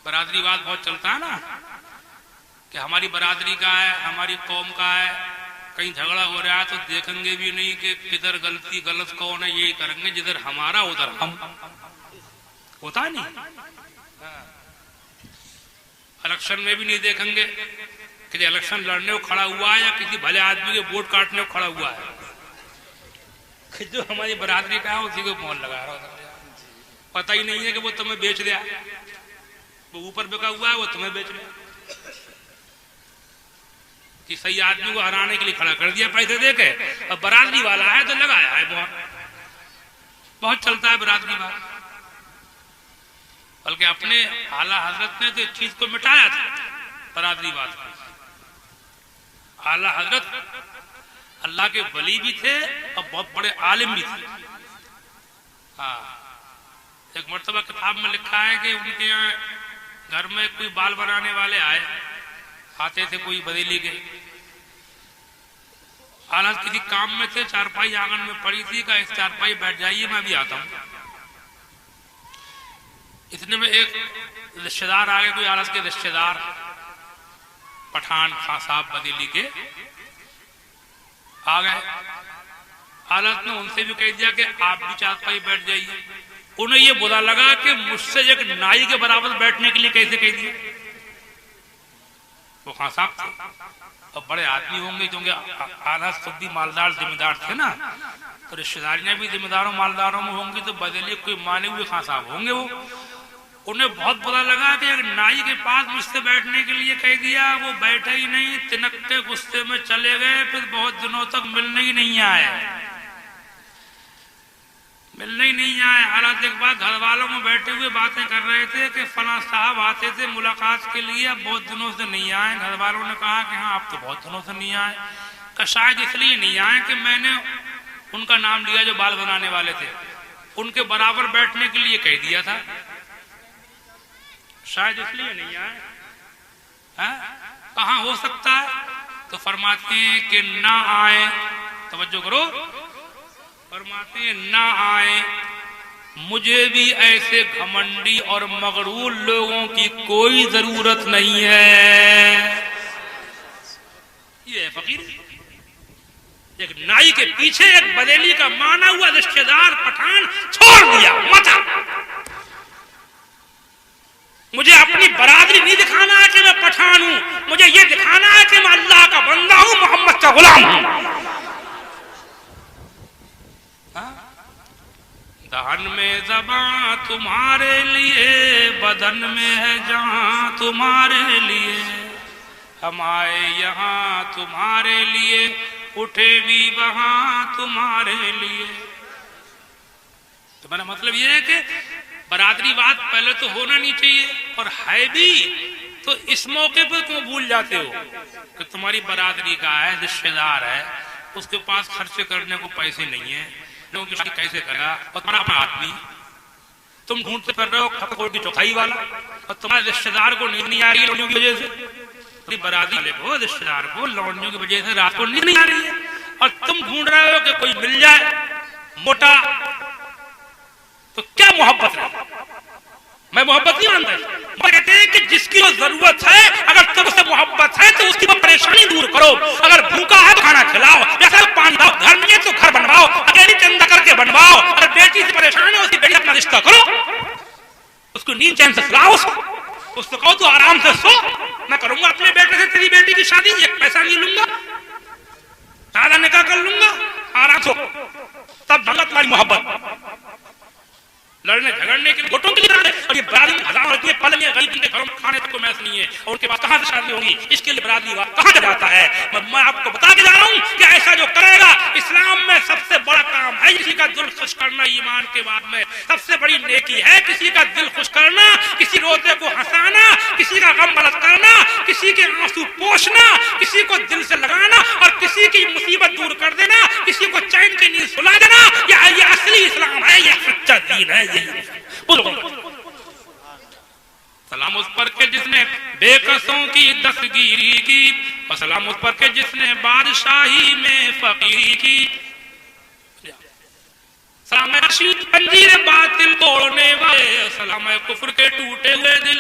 बरादरीवाद बहुत चलता है ना कि हमारी बरादरी का है, हमारी कौम का है, कहीं झगड़ा हो रहा है तो देखेंगे भी नहीं कि किधर गलती गलत कौन है, यही करेंगे जिधर हमारा उधर हम। होता नहीं, इलेक्शन में भी नहीं देखेंगे कि इलेक्शन लड़ने को खड़ा हुआ है या किसी भले आदमी के वोट काटने को खड़ा हुआ है, जो हमारी बरादरी का है उसी को मोहर लगा रहा होता। पता ही नहीं है कि वो तुम्हें बेच दिया, वो ऊपर बिका हुआ है, वो तुम्हें बेच दिया, कि सही आदमी को हराने के लिए खड़ा कर दिया पैसे देके, अब बरादरी वाला है तो लगाया है। बहुत चलता है बरादरी वाला। बल्कि अपने आला हजरत ने तो इस चीज को मिटाया था, बरादरी बात। आला हजरत अल्लाह के वली भी थे और बहुत बड़े आलिम भी थे। हाँ, एक मर्तबा किताब में लिखा है कि उनके यहाँ घर में कोई बाल बनाने वाले आते थे, कोई बरेली के। हालांकि किसी काम में थे, चारपाई आंगन में पड़ी थी, का इस चारपाई बैठ जाइए मैं भी आता हूँ। इतने में एक रिश्तेदार आ गए, कोई आलस के रिश्तेदार, पठान खां साहब बरेली के आ गए। आलस ने उनसे भी कह दिया कि आप भी चारपाई बैठ जाइए। उन्हें ये बुरा लगा कि मुझसे एक नाई के बराबर बैठने के लिए कैसे कह दिया। वो खां साहब थे और बड़े आदमी होंगे, क्योंकि आलस खुद भी मालदार जिम्मेदार थे ना, तो रिश्तेदारियां भी जिम्मेदारों मालदारों में होंगी, तो बदले कोई माने हुए खां साहब होंगे। वो उन्हें बहुत बुरा लगा कि एक नाई के पास मुझसे बैठने के लिए कह दिया। वो बैठे ही नहीं, तिनक के गुस्से में चले गए। फिर बहुत दिनों तक मिलने ही नहीं आए। हालांकि एक बार घर वालों में बैठे हुए बातें कर रहे थे कि फला साहब आते थे मुलाकात के लिए, अब बहुत दिनों से नहीं आए। घर वालों ने कहा कि हाँ आप तो बहुत दिनों से नहीं आए। का शायद इसलिए नहीं आए कि मैंने उनका नाम लिया जो बाल बनाने वाले थे, उनके बराबर बैठने के लिए कह दिया था, शायद इसलिए नहीं आए। कहाँ हो सकता है? तो फरमाते हैं कि ना आए, तवज्जो करो, फरमाते हैं ना आए, मुझे भी ऐसे घमंडी और मगरूर लोगों की कोई जरूरत नहीं है। ये फकीर एक नाई के पीछे एक बरेली का माना हुआ रिश्तेदार पठान छोड़ दिया, मचा। मुझे अपनी बरादरी नहीं दिखाना है कि मैं पठान हूं, मुझे ये दिखाना है कि मैं अल्लाह का बंदा हूं, मोहम्मद का गुलाम हूं। दहन में ज़बां तुम्हारे लिए, बदन में है जहां तुम्हारे लिए, हम आए यहाँ तुम्हारे लिए, उठे भी वहां तुम्हारे लिए। तो मेरा मतलब ये है कि बरादरीवाद पहले तो होना नहीं चाहिए, और है भी तो इस मौके पर क्यों भूल जाते हो कि तुम्हारी बरादरी का है, रिश्तेदार है, उसके पास खर्च करने को पैसे नहीं है, कैसे करेगा? और तुम्हारा अपना आदमी, तुम ढूंढते फिर रहे हो खपकोट की चौथाई वाला, और तुम्हारे रिश्तेदार को नींद नहीं आ रही है लौंडियों की वजह से, तुम्हारी बरादरी को रिश्तेदार को लौंडियों की वजह से रात को नींद नहीं आ रही है, और तुम ढूंढ रहे हो कि कोई मिल जाए मोटा। तो क्या मोहब्बत है? मैं मोहब्बत नहीं मानता। कहते हैं कि जिसकी जो जरूरत है, अगर तुमसे मोहब्बत है तो उसकी वो परेशानी दूर करो। अगर भूखा है तो खाना खिलाओ, जैसा पानी लाओ, घर नहीं है तो घर बनवाओ, अकेली चंदा करके बनवाओ। अगर बेटी से परेशान है उसकी बेटी अपना रिश्ता करो, उसको नींद चैन से खिलाओ, उसको कहो तो आराम से सो। मैं करूंगा अपने बेटे से तेरी बेटी की शादी, एक पैसा नहीं लूंगा, सादा निकाह कर लूंगा, आराम से, तब ढंगा तुम्हारी मोहब्बत। लड़ने झगड़ने के लिए वोटों के लिए, और ये बरादरी हजारों इतने पल में गरीब के घरों में खाने तक को मैस नहीं है, और उनके पास कहां से शादी होगी? इसके लिए बरादरी कहां से जाता है? मैं आपको बता के जा रहा हूं कि ऐसा जो करेगा, इस्लाम में सबसे बड़ा काम है किसी का दिल खुश करना। ईमान के बाद में सबसे बड़ी नेकी है किसी का दिल खुश करना, किसी रोते को हंसाना, किसी का गम मदद करना, किसी के आंसू पोंछना, किसी को दिल से लगाना, और किसी की मुसीबत दूर कर देना, किसी को चैन की नींद सुला देना। ये असली इस्लाम है, ये सच्चा दीन है। सलाम उस पर के जिसने बेकसों की दस्तगीरी की, और सलाम उस पर के जिसने बादशाही में फकीरी की। सलाम है शीत पंजीर बातिल तोड़ने वाले, सलाम है कुफ्र के टूटे हुए दिल